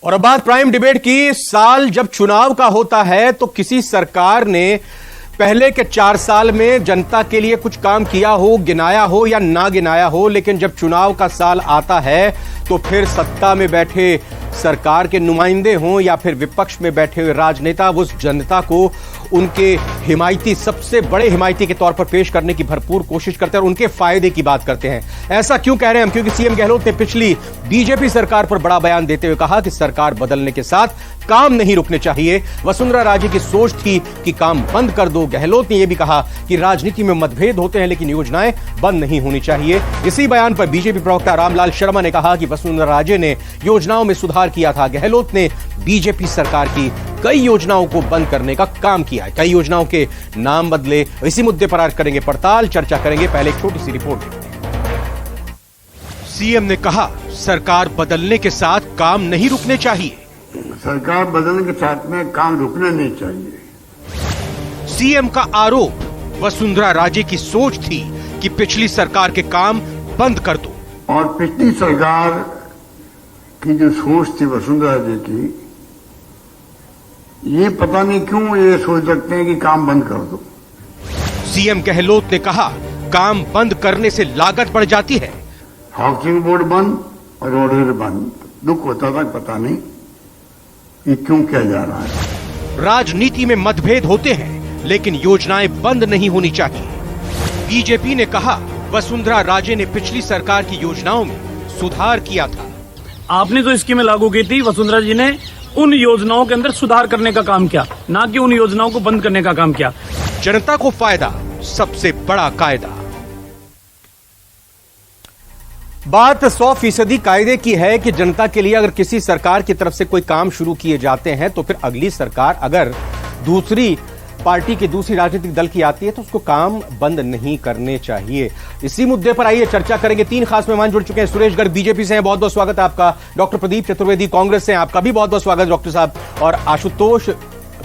और अब बात प्राइम डिबेट की। साल जब चुनाव का होता है तो किसी सरकार ने पहले के 4 साल में जनता के लिए कुछ काम किया हो, गिनाया हो या ना गिनाया हो, लेकिन जब चुनाव का साल आता है तो फिर सत्ता में बैठे सरकार के नुमाइंदे हों या फिर विपक्ष में बैठे हुए राजनेता उस जनता को उनके हिमायती, सबसे बड़े हिमायती के तौर पर पेश करने की भरपूर कोशिश करते हैं और उनके फायदे की बात करते हैं। ऐसा क्यों कह रहे हैं हम? क्योंकि सीएम गहलोत ने पिछली बीजेपी सरकार पर बड़ा बयान देते हुए कहा कि सरकार बदलने के साथ काम नहीं रुकने चाहिए। वसुंधरा राजे की सोच थी कि काम बंद कर दो। गहलोत ने यह भी कहा कि राजनीति में मतभेद होते हैं लेकिन योजनाएं बंद नहीं होनी चाहिए। इसी बयान पर बीजेपी प्रवक्ता रामलाल शर्मा ने कहा कि वसुंधरा राजे ने योजनाओं में सुधार किया था। गहलोत ने बीजेपी सरकार की कई योजनाओं को बंद करने का काम किया है, कई योजनाओं के नाम बदले। इसी मुद्दे पर आज करेंगे पड़ताल, चर्चा करेंगे। पहले एक छोटी सी रिपोर्ट। सीएम ने कहा सरकार बदलने के साथ काम नहीं रुकने चाहिए। सरकार बदलने के साथ में काम रुकना नहीं चाहिए। सीएम का आरोप वसुंधरा राजे की सोच थी कि पिछली सरकार के काम बंद कर दो। और पिछली सरकार की जो सोच थी वसुंधरा जी की, ये पता नहीं क्यों ये सोच रखते हैं कि काम बंद कर दो। सीएम गहलोत ने कहा काम बंद करने से लागत बढ़ जाती है। हाउसिंग बोर्ड बंद और रोडवेज बंद, दुख होता था, पता नहीं ये क्यों किया जा रहा है। राजनीति में मतभेद होते हैं लेकिन योजनाएं बंद नहीं होनी चाहिए। बीजेपी ने कहा वसुंधरा राजे ने पिछली सरकार की योजनाओं में सुधार किया था। आपने जो स्कीमें लागू की थी, वसुंधरा जी ने उन योजनाओं के अंदर सुधार करने का काम किया, ना कि उन योजनाओं को बंद करने का काम किया। जनता को फायदा, सबसे बड़ा कायदा। बात 100% कायदे की है कि जनता के लिए अगर किसी सरकार की तरफ से कोई काम शुरू किए जाते हैं तो फिर अगली सरकार अगर दूसरी पार्टी की, दूसरी राजनीतिक दल की आती है तो उसको काम बंद नहीं करने चाहिए। इसी मुद्दे पर आइए चर्चा करेंगे। 3 खास मेहमान जुड़ चुके हैं। सुरेश गर्ग बीजेपी से हैं, बहुत बहुत स्वागत है आपका। डॉक्टर प्रदीप चतुर्वेदी कांग्रेस से, आपका भी बहुत बहुत स्वागत डॉक्टर साहब। और आशुतोष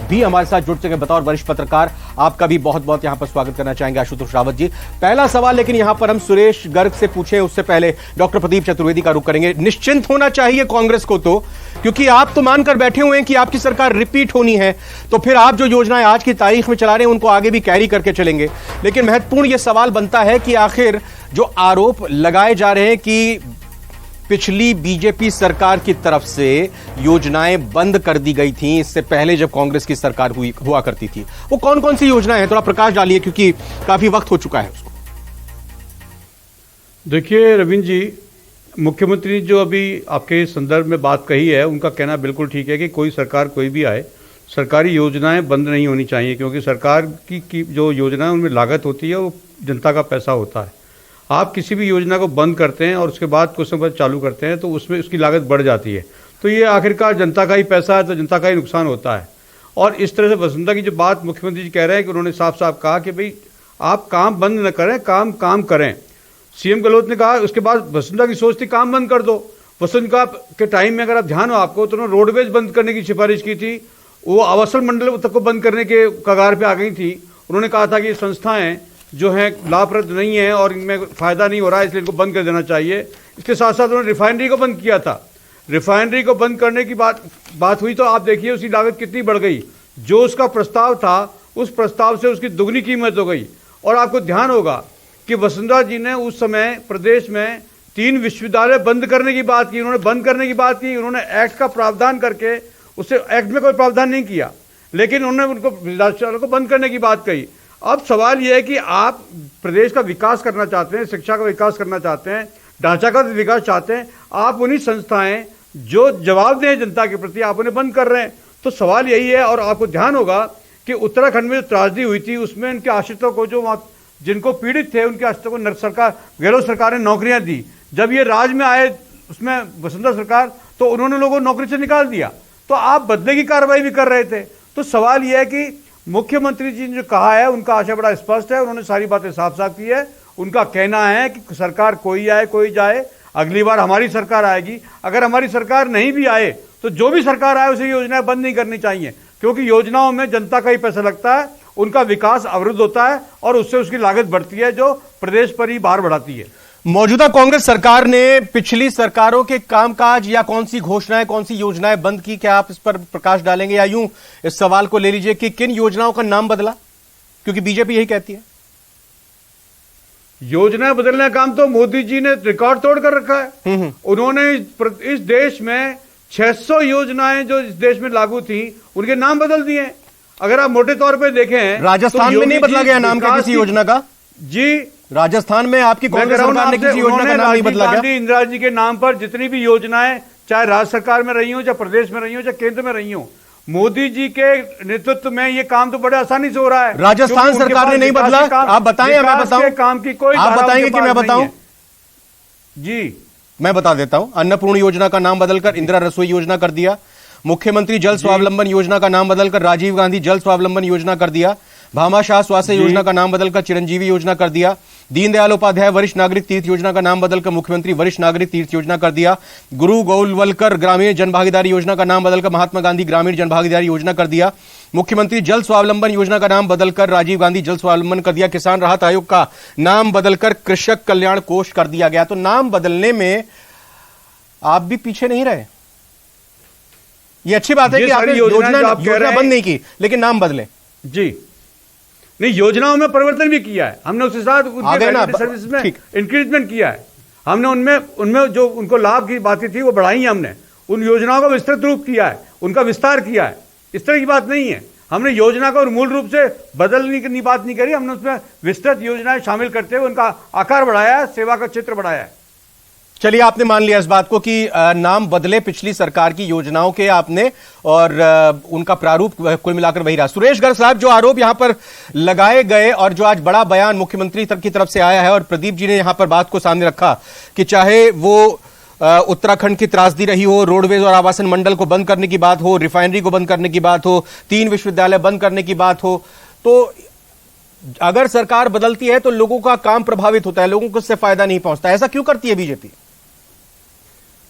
भी हमारे साथ जुड़ चुके हैं बतौर वरिष्ठ पत्रकार, आपका भी बहुत बहुत यहां पर स्वागत करना चाहेंगे आशुतोष रावत जी। पहला सवाल लेकिन यहां पर हम सुरेश गर्ग से पूछे उससे पहले डॉक्टर प्रदीप चतुर्वेदी का रुख करेंगे। निश्चिंत होना चाहिए कांग्रेस को तो, क्योंकि आप तो मानकर बैठे हुए हैं कि आपकी सरकार रिपीट होनी है, तो फिर आप जो योजनाएं आज की तारीख में चला रहे हैं उनको आगे भी कैरी करके चलेंगे। लेकिन महत्वपूर्ण यह सवाल बनता है कि आखिर जो आरोप लगाए जा रहे हैं कि पिछली बीजेपी सरकार की तरफ से योजनाएं बंद कर दी गई थी, इससे पहले जब कांग्रेस की सरकार हुआ करती थी, वो कौन कौन सी योजनाएं हैं? थोड़ा प्रकाश डालिए क्योंकि काफी वक्त हो चुका है उसको। देखिए रविंद्र जी, मुख्यमंत्री जो अभी आपके संदर्भ में बात कही है उनका कहना बिल्कुल ठीक है कि कोई सरकार कोई भी आए, सरकारी योजनाएं बंद नहीं होनी चाहिए, क्योंकि सरकार की जो योजनाएं उनमें लागत होती है वो जनता का पैसा होता है। आप किसी भी योजना को बंद करते हैं और उसके बाद कुछ समय बाद चालू करते हैं तो उसमें उसकी लागत बढ़ जाती है, तो ये आखिरकार जनता का ही पैसा है, तो जनता का ही नुकसान होता है। और इस तरह से वसुंधरा की जो बात मुख्यमंत्री जी कह रहे हैं कि उन्होंने साफ साफ कहा कि भाई आप काम बंद न करें, काम करें। सीएम गहलोत ने कहा, उसके बाद वसुंधरा की सोच थी काम बंद कर दो। वसुंधरा के टाइम में अगर आप ध्यान हो आपको तो उन्होंने रोडवेज बंद करने की सिफारिश की थी, वो आवासन मंडल तक को बंद करने के कगार पे आ गई थी। उन्होंने कहा था कि ये संस्थाएं जो हैं लाभप्रद नहीं है और इनमें फायदा नहीं हो रहा है, इसलिए इनको बंद कर देना चाहिए। इसके साथ साथ उन्होंने रिफाइनरी को बंद किया था। रिफाइनरी को बंद करने की बात हुई तो आप देखिए उसकी लागत कितनी बढ़ गई। जो उसका प्रस्ताव था उस प्रस्ताव से उसकी दुगनी कीमत हो गई। और आपको ध्यान होगा कि वसुंधरा जी ने उस समय प्रदेश में 3 विश्वविद्यालय बंद करने की बात की। उन्होंने बंद करने की बात की, उन्होंने एक्ट का प्रावधान करके, उससे एक्ट में कोई प्रावधान नहीं किया, लेकिन उन्होंने उनको विश्वविद्यालयों को बंद करने की बात कही। अब सवाल यह है कि आप प्रदेश का विकास करना चाहते हैं, शिक्षा का विकास करना चाहते हैं, ढांचागत विकास चाहते हैं, आप उन्हीं संस्थाएं जो जवाबदेह जनता के प्रति आप उन्हें बंद कर रहे हैं। तो सवाल यही है। और आपको ध्यान होगा कि उत्तराखंड में जो त्रासदी हुई थी उसमें उनके आश्रितों को, जो जिनको पीड़ित थे उनके आश्रितों को सरकार, गहलोत सरकार ने नौकरियां दी। जब ये राज में आए उसमें वसुंधरा सरकार, तो उन्होंने लोगों को नौकरी से निकाल दिया। तो आप बदले की कार्रवाई भी कर रहे थे। तो सवाल यह है कि मुख्यमंत्री जी ने जो कहा है उनका आशय बड़ा स्पष्ट है, उन्होंने सारी बातें साफ साफ की है। उनका कहना है कि सरकार कोई आए कोई जाए, अगली बार हमारी सरकार आएगी। अगर हमारी सरकार नहीं भी आए तो जो भी सरकार आए उसे योजनाएं बंद नहीं करनी चाहिए, क्योंकि योजनाओं में जनता का ही पैसा लगता है, उनका विकास अवरुद्ध होता है और उससे उसकी लागत बढ़ती है जो प्रदेश पर ही भार बढ़ाती है। मौजूदा कांग्रेस सरकार ने पिछली सरकारों के कामकाज या कौन सी घोषणाएं, कौन सी योजनाएं बंद की, क्या आप इस पर प्रकाश डालेंगे? या यूं इस सवाल को ले लीजिए कि किन योजनाओं का नाम बदला, क्योंकि बीजेपी यही कहती है। योजना बदलने का काम तो मोदी जी ने रिकॉर्ड तोड़ कर रखा है। उन्होंने इस देश में 600 योजनाएं जो इस देश में लागू थी उनके नाम बदल दिए। अगर आप मोटे तौर पे देखें, राजस्थान में नहीं बदला गया नाम का किसी योजना का जी। राजस्थान में आपकी कांग्रेस सरकार ने किसी योजना का नाम नहीं बदला गया। इंदिरा जी के नाम पर जितनी भी योजनाएं, चाहे राज्य सरकार में रही हो, चाहे प्रदेश में रही हो, चाहे केंद्र में रही हो, मोदी जी के नेतृत्व में ये काम तो बड़े आसानी से हो रहा है। राजस्थान सरकार ने नहीं बदला, आप बताएं या मैं बताऊं? काम की कोई, आप बताएंगे कि मैं बताऊं? जी मैं बता देता हूं। अन्नपूर्ण योजना का नाम बदलकर इंदिरा रसोई योजना कर दिया। मुख्यमंत्री जल स्वावलंबन योजना का नाम बदलकर राजीव गांधी जल स्वावलंबन योजना कर दिया। भामाशाह स्वास्थ्य योजना का नाम बदलकर चिरंजीवी योजना कर दिया। दीनदयाल उपाध्याय वरिष्ठ नागरिक तीर्थ योजना का नाम बदलकर मुख्यमंत्री वरिष्ठ नागरिक तीर्थ योजना कर दिया। गुरु गोलवलकर ग्रामीण जनभागीदारी योजना का नाम बदलकर महात्मा गांधी ग्रामीण जनभागीदारी योजना कर दिया। मुख्यमंत्री जल स्वावलंबन योजना का नाम बदलकर राजीव गांधी जल स्वावलंबन कर दिया। किसान राहत आयोग का नाम बदलकर कृषक कल्याण कोष कर दिया गया। तो नाम बदलने में आप भी पीछे नहीं रहे। ये अच्छी बात है कि आपने योजना बंद नहीं की, लेकिन नाम बदले। जी नहीं, योजनाओं में परिवर्तन भी किया है हमने, उसके साथ सर्विस में इंक्रीजमेंट किया है हमने। उनमें जो उनको लाभ की बातें थी वो बढ़ाई है हमने। उन योजनाओं का विस्तृत रूप किया है, उनका विस्तार किया है। इस तरह की बात नहीं है। हमने योजना को मूल रूप से बदलने की बात नहीं करी, हमने उसमें विस्तृत योजनाएं शामिल करते हुए उनका आकार बढ़ाया है, सेवा का चित्र बढ़ाया है। चलिए, आपने मान लिया इस बात को कि नाम बदले पिछली सरकार की योजनाओं के आपने, और उनका प्रारूप कुल मिलाकर वही रहा। सुरेश गर्ग साहब, जो आरोप यहां पर लगाए गए और जो आज बड़ा बयान मुख्यमंत्री की तरफ से आया है, और प्रदीप जी ने यहां पर बात को सामने रखा कि चाहे वो उत्तराखंड की त्रासदी रही हो, रोडवेज और आवासन मंडल को बंद करने की बात हो, रिफाइनरी को बंद करने की बात हो, 3 विश्वविद्यालय बंद करने की बात हो, तो अगर सरकार बदलती है तो लोगों का काम प्रभावित होता है, लोगों को इससे फायदा नहीं पहुंचता। ऐसा क्यों करती है बीजेपी?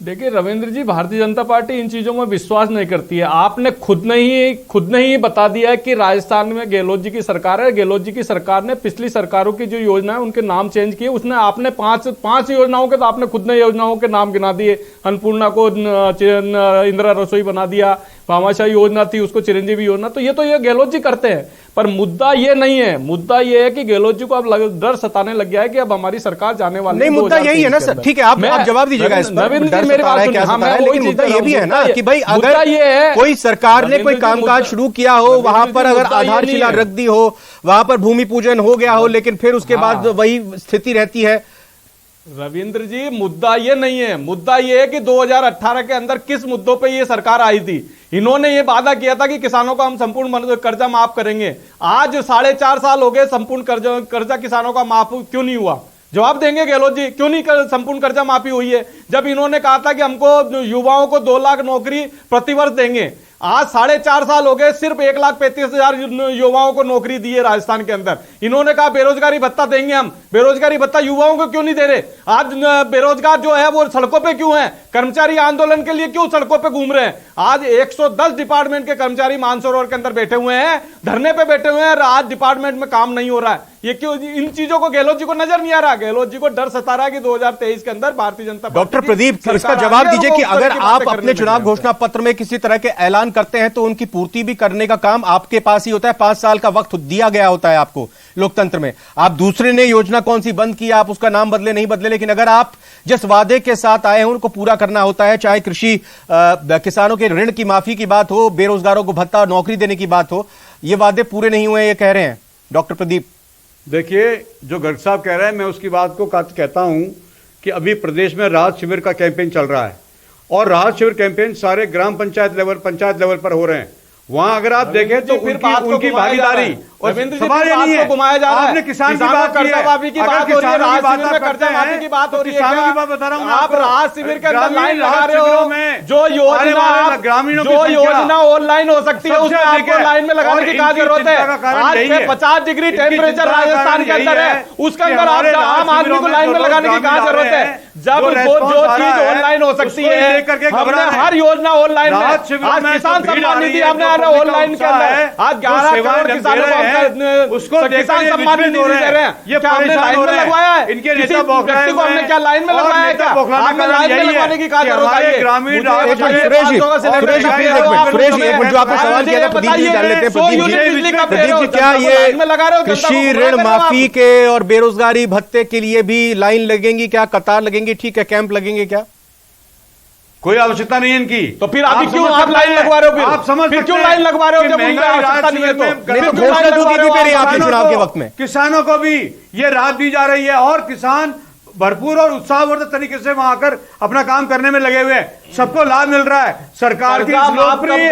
देखिए रविंद्र जी, भारतीय जनता पार्टी इन चीजों में विश्वास नहीं करती है। आपने खुद ने ही बता दिया है कि राजस्थान में गहलोत जी की सरकार है। गहलोत जी की सरकार ने पिछली सरकारों की जो योजना है उनके नाम चेंज किए। उसने आपने पांच योजनाओं के, तो आपने खुद ने योजनाओं के नाम गिना दिए। अन्नपूर्णा को इंदिरा रसोई बना दिया, भामाशाह योजना थी उसको चिरंजीवी योजना। तो ये गहलोत जी करते हैं, पर मुद्दा ये नहीं है। मुद्दा ये है कि गहलोत जी को अब डर सताने लग गया है कि अब हमारी सरकार जाने वाली नहीं। मुद्दा यही है ना सर, ठीक है, आप जवाब दीजिएगा इस पर। मेरी बात सुनिए, लेकिन मुद्दा ये भी है ना कि भाई अगर कोई सरकार ने कोई कामकाज शुरू किया हो, वहां पर अगर आधारशिला रख दी हो, वहां पर भूमि पूजन हो गया हो, लेकिन फिर उसके बाद वही स्थिति रहती है। रविंद्र जी, मुद्दा ये नहीं है। मुद्दा ये है कि 2018 के अंदर किस मुद्दों पे ये सरकार आई थी। इन्होंने ये वादा किया था कि किसानों का हम संपूर्ण कर्जा माफ करेंगे। आज 4.5 साल हो गए, संपूर्ण कर्जा किसानों का माफ क्यों नहीं हुआ? जवाब देंगे गहलोत जी, क्यों नहीं संपूर्ण कर्जा माफी हुई है? जब इन्होंने कहा था कि हमको युवाओं को 2 लाख नौकरी प्रतिवर्ष देंगे। आज 4.5 साल हो गए, सिर्फ 1,35,000 युवाओं को नौकरी दी है राजस्थान के अंदर। इन्होंने कहा बेरोजगारी भत्ता देंगे हम। बेरोजगारी भत्ता युवाओं को क्यों नहीं दे रहे? आज बेरोजगार जो है वो सड़कों पे क्यों है? कर्मचारी आंदोलन के लिए क्यों सड़कों पे घूम रहे हैं? आज 110 डिपार्टमेंट के कर्मचारी मानसरोवर के अंदर बैठे हुए हैं, धरने पे बैठे हुए हैं, और आज डिपार्टमेंट में काम नहीं हो रहा है। ये क्यों? इन चीजों को गहलोत जी को नजर नहीं आ रहा। गहलोत जी को डर सता रहा है कि 2023 के अंदर भारतीय जनता पार्टी। डॉक्टर प्रदीप, इसका जवाब दीजिए कि अगर आप अपने चुनाव घोषणा पत्र में किसी तरह के ऐलान करते हैं तो उनकी पूर्ति भी करने का काम आपके पास ही होता है। 5 साल का वक्त दिया गया होता है आपको लोकतंत्र में। आप दूसरे ने योजना कौन सी बंद की, आप उसका नाम बदले नहीं बदले, लेकिन अगर आप जिस वादे के साथ आए हैं उनको पूरा करना होता है। चाहे कृषि किसानों के ऋण की माफी की बात हो, बेरोजगारों को भत्ता नौकरी देने की बात हो, ये वादे पूरे नहीं हुए, ये कह रहे हैं डॉक्टर प्रदीप। देखिए, जो गर्ग साहब कह रहे हैं, मैं उसकी बात को कहता हूं कि अभी प्रदेश में राहत शिविर का कैंपेन चल रहा है, और राहत शिविर कैंपेन सारे ग्राम पंचायत लेवल पर हो रहे हैं। वहां अगर आप देखें तो उनकी भागीदारी और सवाल ये नहीं है, घुमाया जा रहा है। आपने किसान की बात की है, कर्जा माफी की बात हो रही है, राहत शिविर में कर्जा माफी की बात हो रही है। किसानों की बात बता रहा हूं, आप राहत शिविर के अंदर लाइन लगा रहे हो। जो योजना ऑनलाइन हो सकती है उसमें आपको लाइन में लगाने की क्या जरूरत है? आज 50 डिग्री टेम्परेचर राजस्थान के अंदर है, उसके अंदर आप आम आदमी को लाइन में लगाने की क्या जरूरत है? जब जो चीज ऑनलाइन हो सकती है, हमने हर योजना ऑनलाइन में, आज किसान सम्मान निधि हमने ऑनलाइन के अंदर आज 11 करोड़ किसानों को हैं उसको किसान सम्मान निधि दे रहे हैं, ये क्या हमने लाइन में लगवाया है? इनके किसी नेता बौखलाए व्यक्ति को हमने क्या लाइन में लगवाया है? क्या आपने लाइन में लगवाने की कहा जरूरत है? ग्रामीण सुरेश जी, जो आपने सवाल किया था प्रदीप जी डाल लेते हैं। प्रदीप जी, क्या ये कृषि ऋण माफी के और बेरोजगारी भत्ते के लिए भी लाइन लगेंगी क्या, कतार लगेंगी, ठीक है, कैंप लगेंगे क्या? कोई आवश्यकता नहीं है इनकी। तो फिर अभी क्यों आप लाइन लगवा रहे हो? फिर आप समझ फिर क्यों लाइन लगवा रहे हो जब उनका आवश्यकता नहीं है? तो घोषणा जो दी थी पहले आपके चुनाव के वक्त में, किसानों को भी ये राहत दी जा रही है और किसान भरपूर और उत्साहवर्धक तरीके से वहां आकर अपना काम करने में लगे हुए हैं, सबको लाभ मिल रहा है। सरकार की लोकप्रिय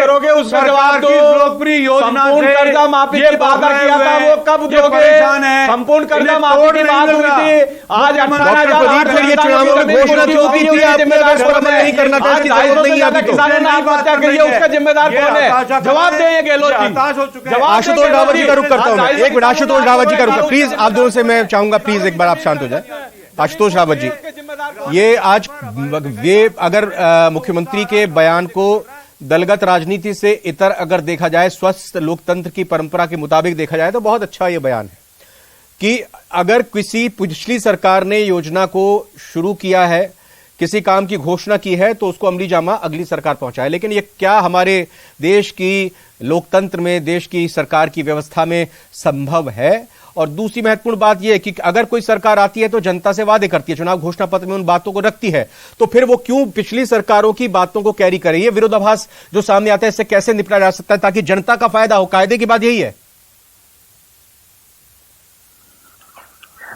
योजना से कर्जा माफी की वादा किया था, वो कब दोगे? संपूर्ण कर्जा माफी की बात हुई थी, आज 18,000 चुनावों में घोषणा जो की थी आपने नहीं करना था, किसानों ने आत्महत्या की है, उसका जिम्मेदार कौन है? जवाब दें गहलोत जी। आशुतोष रावत जी का रुख करता हूं मैं, एक मिनट, आशुतोष रावत जी का रुख, प्लीज आप दोनों से मैं चाहूंगा, प्लीज एक बार आप शांत हो जाए। आशुतोष रावत जी, ये आज ये अगर मुख्यमंत्री के बयान को दलगत राजनीति से इतर अगर देखा जाए, स्वस्थ लोकतंत्र की परंपरा के मुताबिक देखा जाए तो बहुत अच्छा ये बयान है कि अगर किसी पिछली सरकार ने योजना को शुरू किया है, किसी काम की घोषणा की है, तो उसको अमली जामा अगली सरकार पहुंचाए। लेकिन ये क्या हमारे देश की लोकतंत्र में, देश की सरकार की व्यवस्था में संभव है? और दूसरी महत्वपूर्ण बात यह है कि अगर कोई सरकार आती है तो जनता से वादे करती है, चुनाव घोषणा पत्र में उन बातों को रखती है, तो फिर वो क्यों पिछली सरकारों की बातों को कैरी करे? ये विरोधाभास जो सामने आता है, इससे कैसे निपटा जा सकता है ताकि जनता का फायदा हो? कायदे की बात यही है।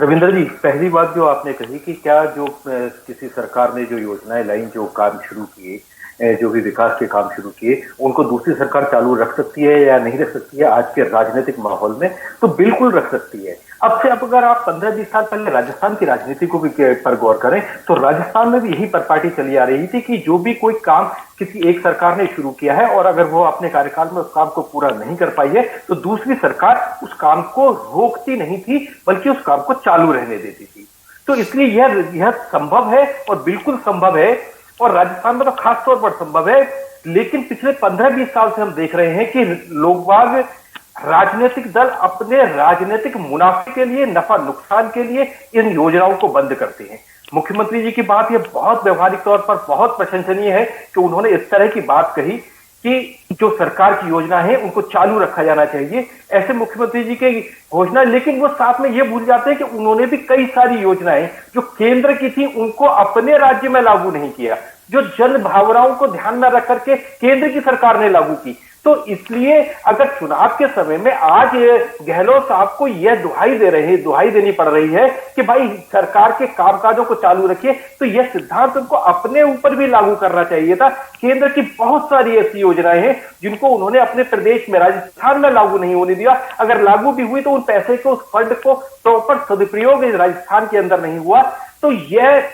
रविंद्र जी, पहली बात जो आपने कही कि क्या जो किसी सरकार ने जो योजनाएं लाई, जो काम शुरू किए, जो भी विकास के काम शुरू किए, उनको दूसरी सरकार चालू रख सकती है या नहीं रख सकती है आज के राजनीतिक माहौल में? तो बिल्कुल रख सकती है। अब से अब अगर आप 15-20 साल पहले राजस्थान की राजनीति को भी पर गौर करें तो राजस्थान में भी यही परिपाटी चली आ रही थी कि जो भी कोई काम किसी एक सरकार ने शुरू किया है और अगर वो अपने कार्यकाल में उस काम को पूरा नहीं कर पाई है तो दूसरी सरकार उस काम को रोकती नहीं थी, बल्कि उस काम को चालू रहने देती थी। तो इसलिए यह संभव है और बिल्कुल संभव है, और राजस्थान में तो खास तौर पर संभव है। लेकिन पिछले 15-20 साल से हम देख रहे हैं कि लोग राजनीतिक दल अपने राजनीतिक मुनाफे के लिए, नफा नुकसान के लिए इन योजनाओं को बंद करते हैं। मुख्यमंत्री जी की बात यह बहुत व्यवहारिक तौर पर बहुत प्रशंसनीय है कि उन्होंने इस तरह की बात कही कि जो सरकार की योजना है उनको चालू रखा जाना चाहिए, ऐसे मुख्यमंत्री जी की घोषणा। लेकिन वो साथ में ये भूल जाते हैं कि उन्होंने भी कई सारी योजनाएं जो केंद्र की थी उनको अपने राज्य में लागू नहीं किया, जो जन भावनाओं को ध्यान में रख करके केंद्र की सरकार ने लागू की। तो इसलिए अगर चुनाव के समय में आज गहलोत साहब को यह दुहाई देनी पड़ रही है कि भाई सरकार के कामकाजों को चालू रखिए, तो यह सिद्धांत उनको अपने ऊपर भी लागू करना चाहिए था। केंद्र की बहुत सारी ऐसी योजनाएं हैं जिनको उन्होंने अपने प्रदेश में, राजस्थान में लागू नहीं होने दिया। अगर लागू भी हुई तो उन पैसे को, उस फंड को प्रॉपर सदुपयोग राजस्थान के अंदर नहीं हुआ। तो यह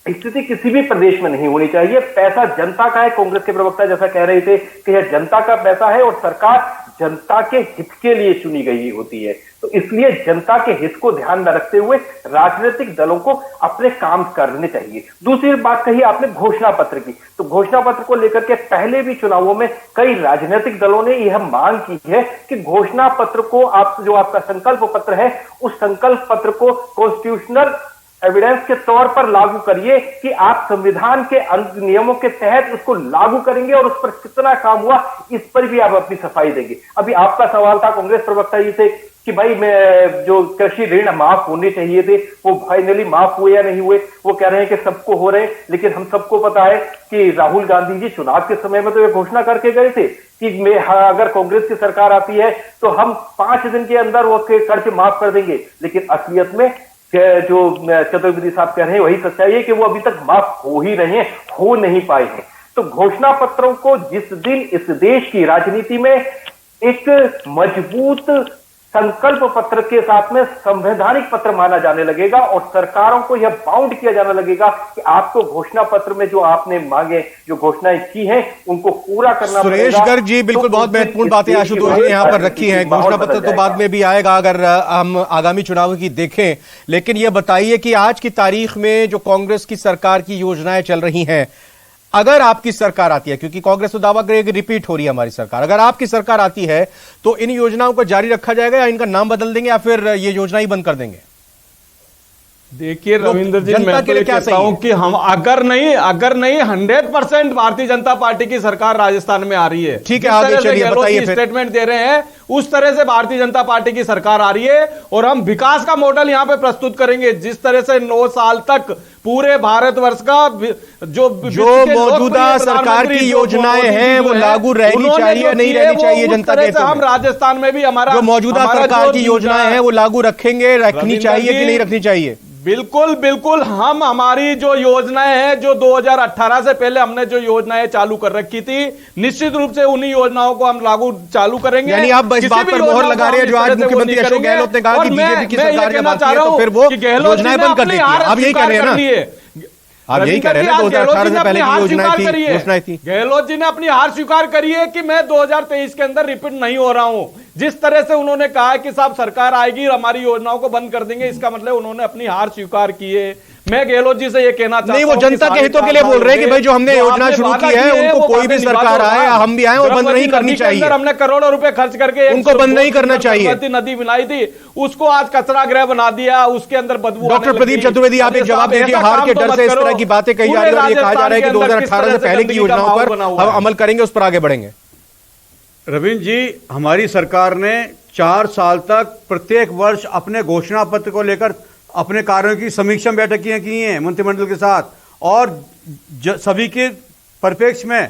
स्थिति किसी भी प्रदेश में नहीं होनी चाहिए। पैसा जनता का है, कांग्रेस के प्रवक्ता जैसा कह रहे थे कि यह जनता का पैसा है और सरकार जनता के हित के लिए चुनी गई होती है। तो इसलिए जनता के हित को ध्यान में रखते हुए राजनीतिक दलों को अपने काम करने चाहिए। दूसरी बात कही आपने घोषणा पत्र की, तो घोषणा पत्र को लेकर के पहले भी चुनावों में कई राजनीतिक दलों ने यह मांग की है कि घोषणा पत्र को आप, जो आपका संकल्प पत्र है, उस संकल्प पत्र को कॉन्स्टिट्यूशनल एविडेंस के तौर पर लागू करिए कि आप संविधान के नियमों के तहत उसको लागू करेंगे और उस पर कितना काम हुआ इस पर भी आप अपनी सफाई देंगे। अभी आपका सवाल था कांग्रेस प्रवक्ता जी से कि भाई मैं जो कृषि ऋण माफ होने चाहिए थे वो फाइनली माफ हुए या नहीं हुए। वो कह रहे हैं कि सबको हो रहे हैं, लेकिन हम सबको पता है कि राहुल गांधी जी चुनाव के समय में तो ये घोषणा करके गए थे कि अगर कांग्रेस की सरकार आती है तो हम 5 दिन के अंदर वो कर्ज माफ कर देंगे। लेकिन असलियत में जो चतुर्वेदी साहब कह रहे हैं वही सच्चाई है कि वो अभी तक माफ हो ही रहे हैं, हो नहीं पाए हैं। तो घोषणा पत्रों को जिस दिन इस देश की राजनीति में एक मजबूत संकल्प पत्र के साथ में संवैधानिक पत्र माना जाने लगेगा और सरकारों को यह बाउंड किया जाने लगेगा कि आपको घोषणा पत्र में जो आपने मांगे, जो घोषणाएं की हैं, उनको पूरा करना पड़ेगा। सुरेश गर्ग जी, बिल्कुल बहुत महत्वपूर्ण बातें आशुतोष ने यहाँ पर रखी हैं। घोषणा पत्र तो बाद में भी आएगा अगर हम आगामी चुनाव की देखें, लेकिन यह बताइए कि आज की तारीख में जो कांग्रेस की सरकार की योजनाएं चल रही हैं, अगर आपकी सरकार आती है, क्योंकि कांग्रेस तो दावा करेगी कि रिपीट हो रही है हमारी सरकार, अगर आपकी सरकार आती है तो इन योजनाओं को जारी रखा जाएगा या इनका नाम बदल देंगे या फिर ये योजना ही बंद कर देंगे? देखिए रविंद्र जी, जनता मैं के तो लिए ये क्या कहता सही हूं है? कि हम अगर नहीं 100% भारतीय जनता पार्टी की सरकार राजस्थान में आ रही है। ठीक है, जिस आगे तरह से चलिए, गहलोत बताइए जी फिर। स्टेटमेंट दे रहे हैं उस तरह से भारतीय जनता पार्टी की सरकार आ रही है और हम विकास का मॉडल यहां पे प्रस्तुत करेंगे। जिस तरह से 9 साल तक पूरे भारतवर्ष का जो मौजूदा सरकार की योजनाएं हैं वो लागू रहनी चाहिए, नहीं रहनी चाहिए जनता के हितों में? हम राजस्थान में भी जो मौजूदा सरकार की योजनाएं हैं वो लागू रखेंगे, रखनी चाहिए कि नहीं रखनी चाहिए? बिल्कुल हम हमारी जो योजनाएं हैं जो 2018 से पहले हमने जो योजनाएं चालू कर रखी थी, निश्चित रूप से उन्हीं योजनाओं को हम लागू चालू करेंगे। यानी आप इस बात पर मोहर लगा रहे हैं जो आज मुख्यमंत्री अशोक गहलोत ने कहा कि बीजेपी की सरकार जब आती है तो फिर वो योजनाएं बंद कर देती है। आप यही कह रहे हैं ना? आप यही कह रहे हैं ना 2018 से पहले की घोषणाएं थी। गहलोत जी ने अपनी हार स्वीकार करी है कि मैं 2023 के अंदर रिपीट नहीं हो रहा हूं। जिस तरह से उन्होंने कहा कि साहब सरकार आएगी और हमारी योजनाओं को बंद कर देंगे, इसका मतलब उन्होंने अपनी हार स्वीकार की है। मैं गहलोत जी से ये कहना चाहता हूं, नहीं, वो जनता के हितों के लिए बोल रहे हैं कि भाई जो हमने योजना शुरू की है उनको कोई भी सरकार आए, हम भी आए, वो बंद नहीं करनी चाहिए। हमने करोड़ों रुपए खर्च करके उनको बंद नहीं करना चाहिए। नदी बनाई थी, उसको आज कचरा गृह बना दिया, उसके अंदर बदबू। डॉक्टर प्रदीप चतुर्वेदी, आप एक जवाब दीजिए। हार के डर से इस तरह की बातें कही जा रही है और ये कहा जा रहा है कि 2018 से पहले की योजनाओं पर हम अमल करेंगे, उस पर आगे बढ़ेंगे। रविंद्र जी, हमारी सरकार ने 4 साल तक प्रत्येक वर्ष अपने घोषणा पत्र को लेकर अपने कार्यों की समीक्षा बैठकें की हैं मंत्रिमंडल के साथ और सभी के परिप्रेक्ष्य में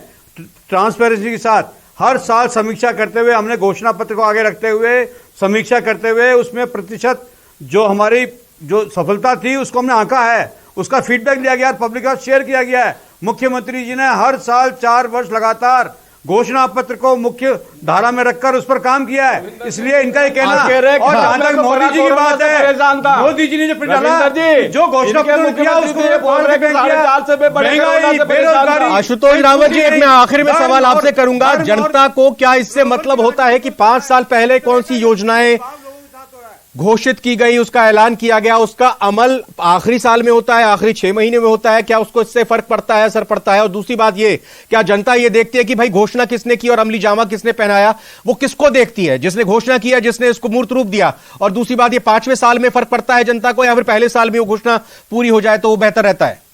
ट्रांसपेरेंसी के साथ हर साल समीक्षा करते हुए हमने घोषणा पत्र को आगे रखते हुए समीक्षा करते हुए उसमें प्रतिशत जो हमारी जो सफलता थी उसको हमने आंका है, उसका फीडबैक लिया गया, पब्लिक के साथ शेयर किया गया है। मुख्यमंत्री जी ने हर साल 4 वर्ष लगातार घोषणा पत्र को मुख्य धारा में रखकर उस पर काम किया है। इसलिए इनका ये कहना और जहां तक मोदी जी की बात है, मोदी जी ने जो डाला जो घोषणा पत्र किया उसको बेरोजगारी। आशुतोष रावत जी, मैं आखिर में सवाल आपसे करूंगा, जनता को क्या इससे मतलब होता है कि 5 साल पहले कौन सी योजनाएं घोषित की गई, उसका ऐलान किया गया, उसका अमल आखिरी साल में होता है, आखिरी 6 महीने में होता है? क्या उसको इससे फर्क पड़ता है, असर पड़ता है? और दूसरी बात ये, क्या जनता ये देखती है कि भाई घोषणा किसने की और अमली जामा किसने पहनाया? वो किसको देखती है, जिसने घोषणा किया, जिसने इसको मूर्त रूप दिया? और दूसरी बात, ये 5वें साल में फर्क पड़ता है जनता को या फिर पहले साल में वो घोषणा पूरी हो जाए तो वो बेहतर रहता है?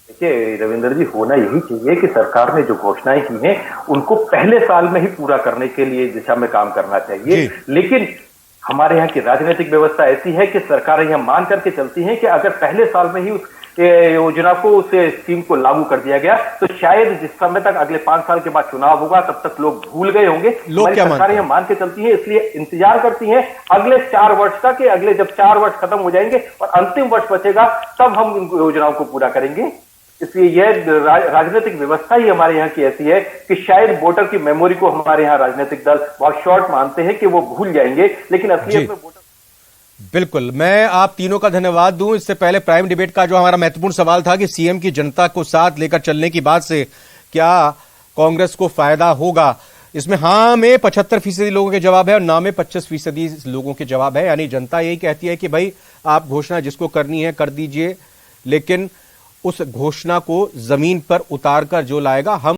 देखिए रविंद्र जी, होना यही चाहिए कि सरकार ने जो घोषणाएं की हैं उनको पहले साल में ही पूरा करने के लिए दिशा में काम करना चाहिए। लेकिन हमारे यहाँ की राजनीतिक व्यवस्था ऐसी है कि सरकारें यह मान करके चलती हैं कि अगर पहले साल में ही उस योजना को, उस स्कीम को लागू कर दिया गया तो शायद जिस समय तक अगले 5 साल के बाद चुनाव होगा तब तक लोग भूल गए होंगे। हमारी सरकारें यह मान के चलती हैं, इसलिए इंतजार करती हैं अगले 4 वर्ष का कि अगले जब 4 वर्ष खत्म हो जाएंगे और अंतिम वर्ष बचेगा तब हम इन योजनाओं को पूरा करेंगे। इसलिए यह राजनीतिक व्यवस्था ही हमारे यहाँ की ऐसी है कि शायद वोटर की मेमोरी को हमारे यहाँ राजनीतिक दल बहुत शॉर्ट मानते हैं कि वो भूल जाएंगे, लेकिन असलियत में वोटर। बिल्कुल, मैं आप तीनों का धन्यवाद दूं। इससे पहले प्राइम डिबेट का जो हमारा महत्वपूर्ण सवाल था कि सीएम की जनता को साथ लेकर चलने की बात से क्या कांग्रेस को फायदा होगा, इसमें हाँ में 75% लोगों के जवाब है और ना में 25% लोगों के जवाब है। यानी जनता यही कहती है कि भाई आप घोषणा जिसको करनी है कर दीजिए, लेकिन उस घोषणा को जमीन पर उतारकर जो लाएगा हम